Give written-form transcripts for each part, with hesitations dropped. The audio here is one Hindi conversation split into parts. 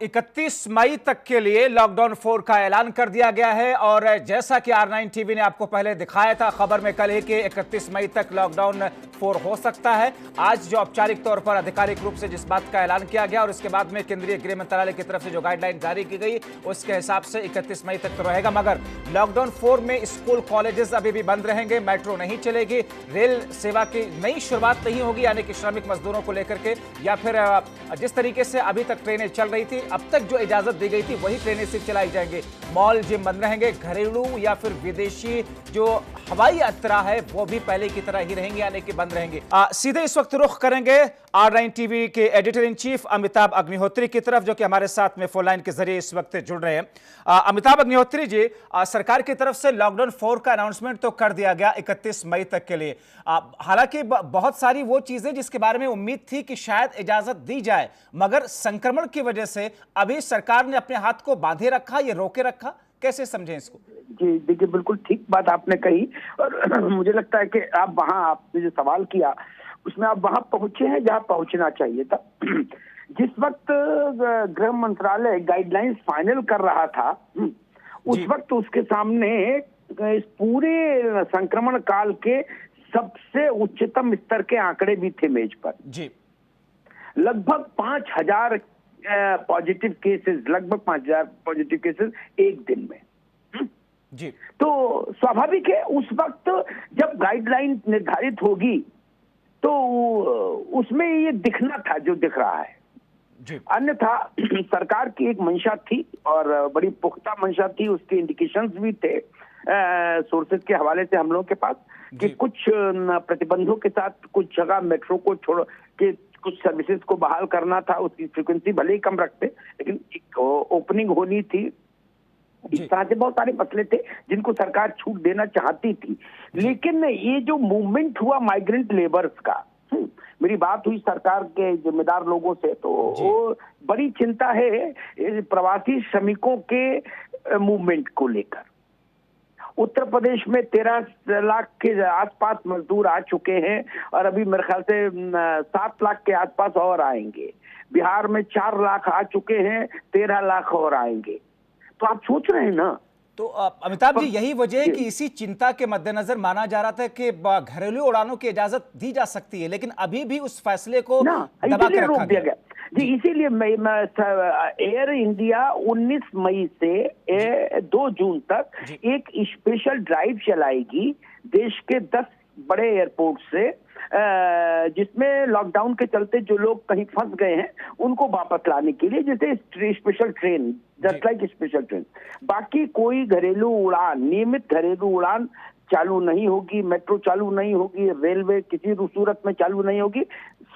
31 मई तक के लिए लॉकडाउन 4 का ऐलान कर दिया गया है और जैसा कि R9 टीवी ने आपको पहले दिखाया था खबर में कल ही कि 31 मई तक लॉकडाउन 4 हो सकता है। आज जो औपचारिक तौर पर आधिकारिक रूप से जिस बात का ऐलान किया गया और इसके बाद में केंद्रीय गृह मंत्रालय की तरफ से जो गाइडलाइन जारी की गई उसके हिसाब से 31 मई तक तो रहेगा, मगर लॉकडाउन 4 में स्कूल कॉलेजेस अभी भी बंद रहेंगे, मेट्रो नहीं चलेगी, रेल सेवा की नई शुरुआत नहीं होगी, यानी कि श्रमिक मजदूरों को लेकर के, या फिर जिस तरीके से अभी तक ट्रेनें चल रही थी अब तक जो इजाजत दी गई थी वही ट्रेनें सिर्फ चलाई जाएंगी। मॉल जिम बंद रहेंगे, घरेलू या फिर विदेशी जो हवाई यात्रा है वो भी पहले की तरह ही रहेंगी, यानी कि बंद रहेंगी। सीधे इस वक्त रुख करेंगे R9 टीवी के editor in chief Amitabh Agnihotri की तरफ, जो कि हमारे साथ में फोन लाइन के जरिए इस वक्त जुड़ रहे हैं। अमिताभ अग्निहोत्री जी, सरकार की तरफ से लॉकडाउन 4 का अनाउंसमेंट तो कर दिया गया 31 मई तक के लिए। हालांकि बहुत सारी वो चीजें जिसके बारे में उम्मीद थी कि शायद इजाजत दी जाए, मगर संक्रमण की वजह से अभी सरकार ने अपने हाथ को बांधे रखा, ये रोके रखा, कैसे समझें इसको? जी देखिए, बिल्कुल ठीक बात आपने कही और मुझे लगता है कि आपने जो सवाल किया उसमें आप वहां पहुंचे हैं जहां पहुंचना चाहिए था। जिस वक्त गृह मंत्रालय गाइडलाइंस फाइनल कर रहा था उस वक्त उसके सामने इस पूरे संक्रमण काल के सबसे उच्चतम स्तर के आंकड़े भी थे मेज पर। जी, लगभग 5,000 पॉजिटिव केसेस, लगभग 5,000 पॉजिटिव केसेस एक दिन में। जी, तो स्वाभाविक है उस वक्त जब गाइडलाइन निर्धारित होगी तो उसमें ये दिखना था जो दिख रहा है। जी, अन्यथा सरकार की एक मंशा थी और बड़ी पुख्ता मंशा थी, उसके इंडिकेशंस भी थे सोर्सेज के हवाले से हम लोगों के पास कि कुछ प्रतिबंधों के साथ कुछ जगह मेट्रो को छोड़ के कुछ सर्विसेज को बहाल करना था। उसकी फ्रीक्वेंसी भले ही कम रखते, लेकिन एक ओपनिंग होनी थी। इस तरह से बहुत सारे मसले थे जिनको सरकार छूट देना चाहती थी। लेकिन ये जो मूवमेंट हुआ माइग्रेंट लेबर्स का, मेरी बात हुई सरकार के जिम्मेदार लोगों से, तो वो बड़ी चिंता है प्रवासी श्रमिकों के मूवमेंट को लेकर। उत्तर प्रदेश में 13 लाख के आसपास मजदूर आ चुके हैं और अभी मेरे ख्याल से 7 लाख के आसपास और आएंगे। बिहार में 4 लाख आ चुके हैं, 13 लाख और आएंगे। तो आप सोच रहे हैं ना। तो अमिताभ जी, यही वजह है कि इसी चिंता के मद्देनजर माना जा रहा था कि घरेलू उड़ानों की इजाजत दी जा सकती है, लेकिन अभी भी उस फैसले को दबा के रखा गया। जी, इसीलिए एयर इंडिया 19 मई से 2 जून तक एक स्पेशल ड्राइव चलाएगी देश के 10 बड़े एयरपोर्ट से, जिसमें लॉकडाउन के चलते जो लोग कहीं फंस गए हैं उनको वापस लाने के लिए, जैसे special train, just like special train. बाकी कोई घरेलू उड़ान, नियमित घरेलू उड़ान चालू नहीं होगी, मेट्रो चालू नहीं होगी, रेलवे किसी सूरत में चालू नहीं होगी।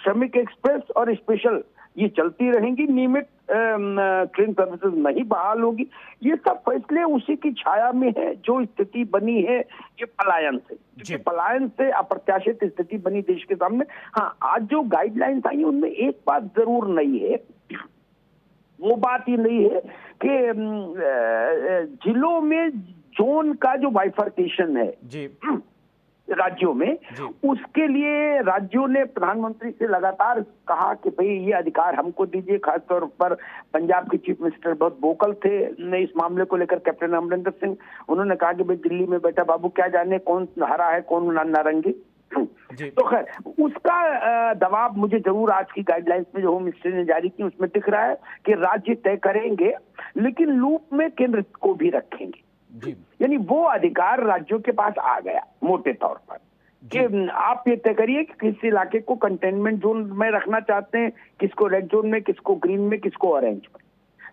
श्रमिक एक्सप्रेस और स्पेशल ये चलती रहेंगी, नियमित ट्रेन सर्विसेज नहीं बहाल होगी। ये सब फैसले उसी की छाया में है जो स्थिति बनी है ये पलायन से, पलायन से अप्रत्याशित स्थिति बनी देश के सामने। हाँ, आज जो गाइडलाइंस आई उनमें एक बात जरूर नहीं है, वो बात ये नहीं है कि जिलों में जोन का जो बाइफर्केशन है जी राज्यों में, उसके लिए राज्यों ने प्रधानमंत्री से लगातार कहा कि भाई ये अधिकार हमको दीजिए। खासतौर पर पंजाब के चीफ मिनिस्टर बहुत वोकल थे इस मामले को लेकर, कैप्टन अमरिंदर सिंह। उन्होंने कहा कि भाई दिल्ली में बेटा बाबू क्या जाने कौन हरा है कौन नारंगी। तो खैर उसका दबाव मुझे जरूर आज की गाइडलाइंस में जो होम मिनिस्ट्री ने जारी की उसमें दिख रहा है कि राज्य तय करेंगे, लेकिन लूप में केंद्र को भी रखेंगे। यानी वो अधिकार राज्यों के पास आ गया मोटे तौर पर कि आप ये तय करिए कि किस इलाके को कंटेनमेंट जोन में रखना चाहते हैं, किसको रेड जोन में, किसको ग्रीन में, किसको ऑरेंज में।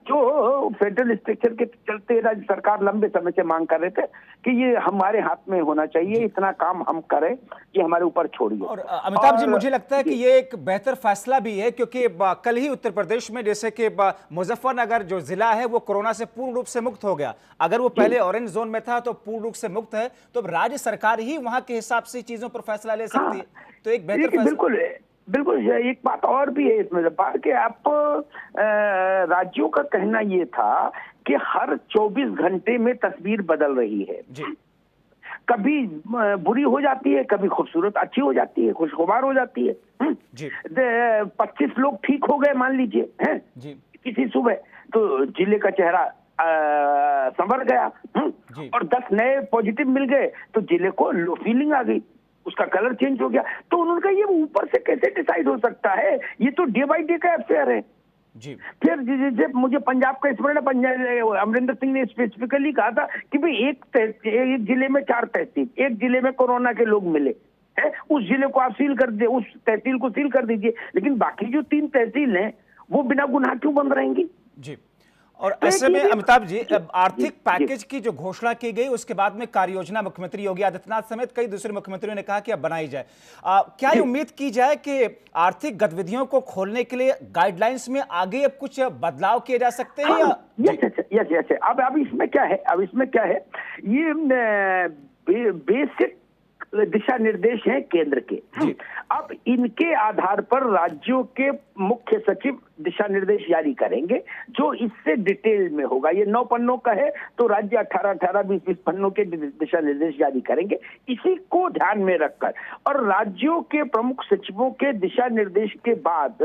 जो फेडरल स्ट्रक्चर के चलते राज्य सरकार लंबे समय से मांग कर रहे थे कि ये हमारे हाथ में होना चाहिए, इतना काम हम करें, ये हमारे ऊपर छोड़िए। और अमिताभ जी, मुझे लगता है कि ये एक बेहतर फैसला भी है, क्योंकि कल ही उत्तर प्रदेश में जैसे कि मुजफ्फरनगर जो जिला है वो कोरोना से पूर्ण रूप से मुक्त हो गया। अगर वो पहले ऑरेंज जोन में था तो पूर्ण रूप से मुक्त है, तो राज्य सरकार ही वहां के हिसाब से चीजों पर फैसला ले सकती है। तो एक बेहतर फैसला। बिल्कुल एक बात और भी है इसमें कि आप राज्यों का कहना ये था कि हर 24 घंटे में तस्वीर बदल रही है। कभी बुरी हो जाती है, कभी खूबसूरत अच्छी हो जाती है, खुशगवार हो जाती है। 25 लोग ठीक हो गए मान लीजिए हैं किसी सुबह, तो जिले का चेहरा संवर गया। और 10 नए पॉजिटिव मिल गए तो जिले को लो फीलिंग आ गई, उसका कलर चेंज हो गया। तो उन्होंने कहा ये ऊपर से कैसे डिसाइड हो सकता है, ये तो डे बाई डे का अफेयर है जी। फिर जैसे मुझे पंजाब का स्मरण है, अमरिंदर सिंह ने स्पेसिफिकली कहा था कि भाई एक जिले में 4 तहसील, एक जिले में कोरोना के लोग मिले है, उस जिले को आप सील कर दे, उस तहसील को सील कर दीजिए, लेकिन बाकी जो 3 तहसील हैं वो बिना गुनाह क्यों बंद रहेंगी? जी। और ऐसे में अमिताभ जी, अब आर्थिक पैकेज की जो घोषणा की गई उसके बाद में कार्य योजना मुख्यमंत्री योगी आदित्यनाथ समेत कई दूसरे मुख्यमंत्रियों ने कहा कि अब बनाई जाए। क्या ये उम्मीद की जाए कि आर्थिक गतिविधियों को खोलने के लिए गाइडलाइंस में आगे अब कुछ बदलाव किए जा सकते हैं? यस। अब इसमें क्या है, ये बेसिक दिशा निर्देश हैं केंद्र के। अब इनके आधार पर राज्यों के मुख्य सचिव दिशा निर्देश जारी करेंगे जो इससे डिटेल में होगा। ये 9 पन्नों का है तो राज्य 18-18, 20-20 पन्नों के दिशा निर्देश जारी करेंगे। इसी को ध्यान में रखकर और राज्यों के प्रमुख सचिवों के दिशा निर्देश के बाद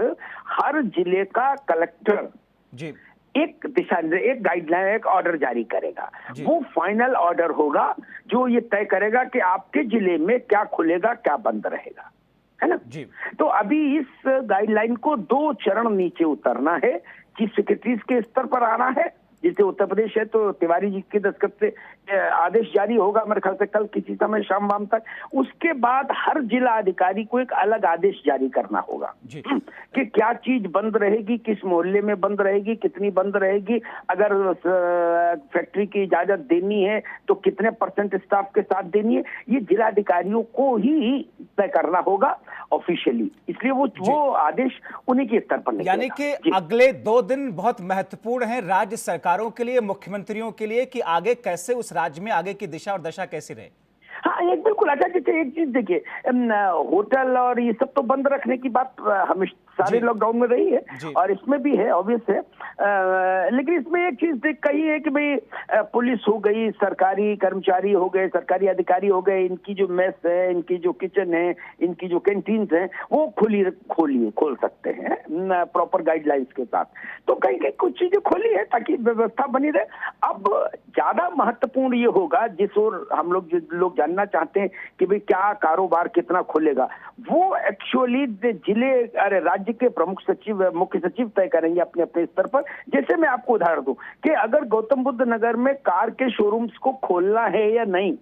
हर जिले का कलेक्टर जी एक गाइडलाइन, एक ऑर्डर जारी करेगा। वो फाइनल ऑर्डर होगा जो ये तय करेगा कि आपके जिले में क्या खुलेगा, क्या बंद रहेगा, है ना जी। तो अभी इस गाइडलाइन को 2 चरण नीचे उतरना है, चीफ सेक्रेटरीज के स्तर पर आना है। जैसे उत्तर प्रदेश है तो तिवारी जी के दस्तखत से आदेश जारी होगा मेरे ख्याल से कल किसी समय शाम वाम तक। उसके बाद हर जिला अधिकारी को एक अलग आदेश जारी करना होगा कि क्या चीज बंद रहेगी, किस मोहल्ले में बंद रहेगी, कितनी बंद रहेगी, अगर फैक्ट्री की इजाजत देनी है तो कितने % स्टाफ के साथ देनी है, ये जिला अधिकारियों को ही तय करना होगा ऑफिशियली। इसलिए वो आदेश उन्हीं के स्तर पर यानी कि अगले 2 दिन बहुत महत्वपूर्ण हैं राज्य सरकारों के लिए, मुख्यमंत्रियों के लिए, कि आगे कैसे उस राज्य में आगे की दिशा और दशा कैसी रहे। हाँ, एक बिल्कुल अच्छा। जैसे एक चीज देखिए, होटल और ये सब तो बंद रखने की बात हमेशा सारे लॉकडाउन में रही है और इसमें भी है, ऑब्वियस है। लेकिन इसमें एक चीज कही है कि भाई पुलिस हो गई, सरकारी कर्मचारी हो गए, सरकारी अधिकारी हो गए, इनकी जो मेस है, इनकी जो किचन है, इनकी जो कैंटीन है, वो खोल सकते हैं प्रॉपर गाइडलाइंस के साथ। तो कहीं कहीं कुछ चीजें खोली है ताकि व्यवस्था बनी रहे। अब ज्यादा महत्वपूर्ण ये होगा, जिस ओर हम लोग जानना चाहते हैं कि भाई क्या कारोबार कितना खुलेगा, वो एक्चुअली राज्य के प्रमुख सचिव, मुख्य सचिव तय करेंगे अपने अपने स्तर पर। जैसे मैं आपको उदाहरण दूं कि अगर गौतम बुद्ध नगर में कार के शोरूम्स को खोलना है या नहीं,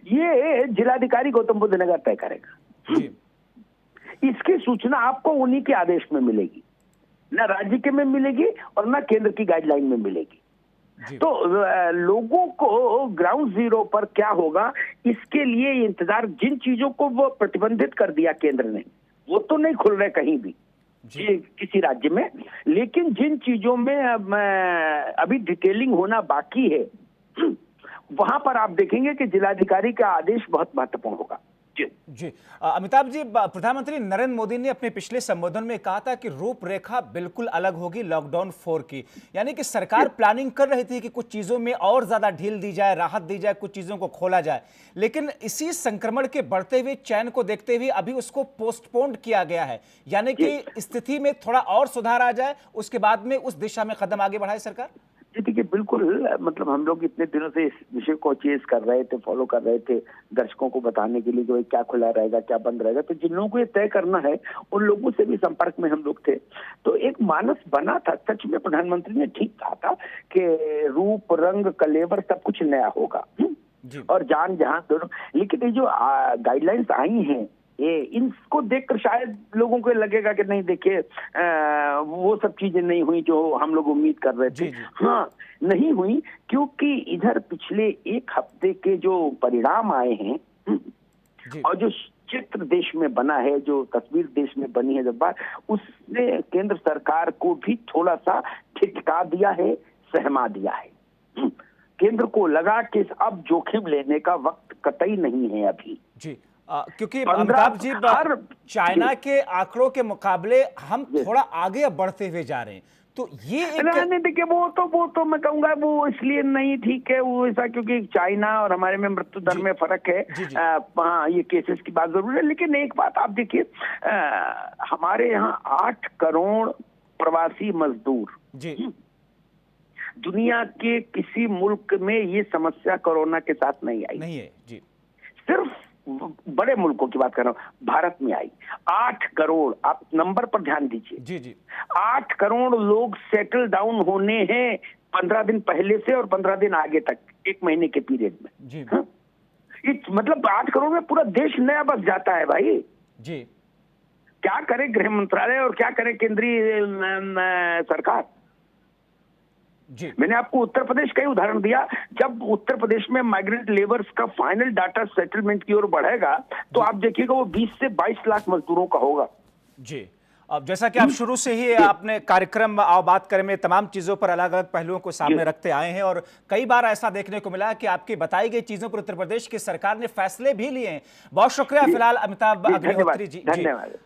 ये जिलाधिकारी गौतम बुद्ध नगर तय करेगा। इसकी सूचना आपको उन्हीं के आदेश में मिलेगी, ना राज्य के में मिलेगी और ना केंद्र की गाइडलाइन में मिलेगी। तो लोगों को ग्राउंड जीरो पर क्या होगा इसके लिए इंतजार, जिन चीजों को वो प्रतिबंधित कर दिया केंद्र ने वो तो नहीं खुल रहे कहीं भी किसी राज्य में, लेकिन जिन चीजों में अभी डिटेलिंग होना बाकी है वहां पर आप देखेंगे कि जिलाधिकारी का आदेश बहुत महत्वपूर्ण होगा। जी अमिताभ जी, प्रधानमंत्री नरेंद्र मोदी ने अपने पिछले संबोधन में कहा था कि रूपरेखा बिल्कुल अलग होगी लॉकडाउन 4 की, यानी कि सरकार प्लानिंग कर रही थी कि कुछ चीजों में और ज्यादा ढील दी जाए, राहत दी जाए, कुछ चीजों को खोला जाए, लेकिन इसी संक्रमण के बढ़ते हुए चैन को देखते हुए अभी उसको पोस्टपोन्ड किया गया है, यानी कि स्थिति में थोड़ा और सुधार आ जाए उसके बाद में उस दिशा में कदम आगे बढ़ाए सरकार। देखिए बिल्कुल, मतलब हम लोग इतने दिनों से इस विषय को चेज कर रहे थे, फॉलो कर रहे थे, दर्शकों को बताने के लिए कि क्या खुला रहेगा, क्या बंद रहेगा। तो जिन लोगों को ये तय करना है उन लोगों से भी संपर्क में हम लोग थे, तो एक मानस बना था। सच में प्रधानमंत्री ने ठीक कहा था कि रूप रंग कलेवर सब कुछ नया होगा और जान जहां दोनों। लेकिन ये जो गाइडलाइंस आई हैं इनको देखकर शायद लोगों को लगेगा कि नहीं, देखिए वो सब चीजें नहीं हुई जो हम लोग उम्मीद कर रहे थे। हाँ, नहीं हुई, क्योंकि इधर पिछले 1 हफ्ते के जो परिणाम आए हैं और जो चित्र देश में बना है, जो तस्वीर देश में बनी है जब बार, उसने केंद्र सरकार को भी थोड़ा सा ठिठका दिया है, सहमा दिया है। केंद्र को लगा कि अब जोखिम लेने का वक्त कतई नहीं है अभी जी। क्योंकि अमिताभ जी, चाइना के आंकड़ों के मुकाबले हम थोड़ा आगे बढ़ते हुए जा रहे हैं, तो ये नहीं देखिए वो तो मैं कहूंगा वो इसलिए नहीं ठीक है वो ऐसा, क्योंकि चाइना और हमारे में मृत्यु दर में फर्क है। हाँ, ये केसेस की बात जरूर है, लेकिन एक बात आप देखिए, हमारे यहाँ 8 करोड़ प्रवासी मजदूर दुनिया के किसी मुल्क में ये समस्या कोरोना के साथ नहीं आई, नहीं है जी। सिर्फ बड़े मुल्कों की बात कर रहा हूं, भारत में आई। 8 करोड़, आप नंबर पर ध्यान दीजिए जी जी। 8 करोड़ लोग सेटल डाउन होने हैं 15 दिन पहले से और 15 दिन आगे तक, 1 महीने के पीरियड में जी। हाँ? मतलब 8 करोड़ में पूरा देश नया बस जाता है भाई जी। क्या करे गृह मंत्रालय और क्या करे केंद्रीय सरकार। जी। मैंने आपको उत्तर प्रदेश का ही उदाहरण दिया, जब उत्तर प्रदेश में माइग्रेंट लेबर्स का फाइनल डाटा सेटलमेंट की ओर बढ़ेगा तो आप देखिएगा वो 20 से 22 लाख मजदूरों का होगा। जी। अब जैसा कि आप शुरू से ही आपने कार्यक्रम आओ बात करें में तमाम चीजों पर अलग अलग पहलुओं को सामने रखते आए हैं और कई बार ऐसा देखने को मिला कि आपकी बताई गई चीजों पर उत्तर प्रदेश की सरकार ने फैसले भी लिए हैं। बहुत शुक्रिया फिलहाल अमिताभ अग्निहोत्री जी। धन्यवाद।